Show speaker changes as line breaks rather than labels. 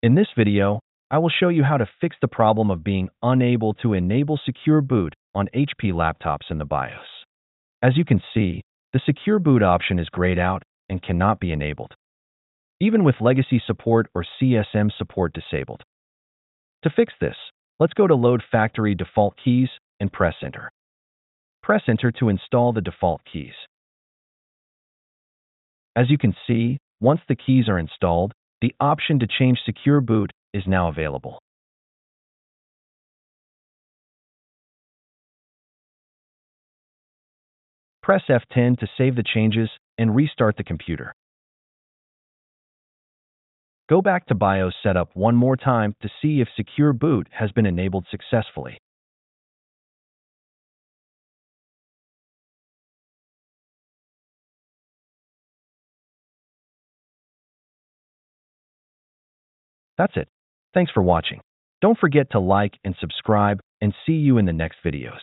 In this video, I will show you how to fix the problem of being unable to enable Secure Boot on HP laptops in the BIOS. As you can see, the Secure Boot option is grayed out and cannot be enabled, even with legacy support or CSM support disabled. To fix this, let's go to Load Factory Default Keys and press Enter. Press Enter to install the default keys. As you can see, once the keys are installed, the option to change Secure Boot is now available. Press F10 to save the changes and restart the computer. Go back to BIOS setup one more time to see if Secure Boot has been enabled successfully. That's it. Thanks for watching. Don't forget to like and subscribe, and see you in the next videos.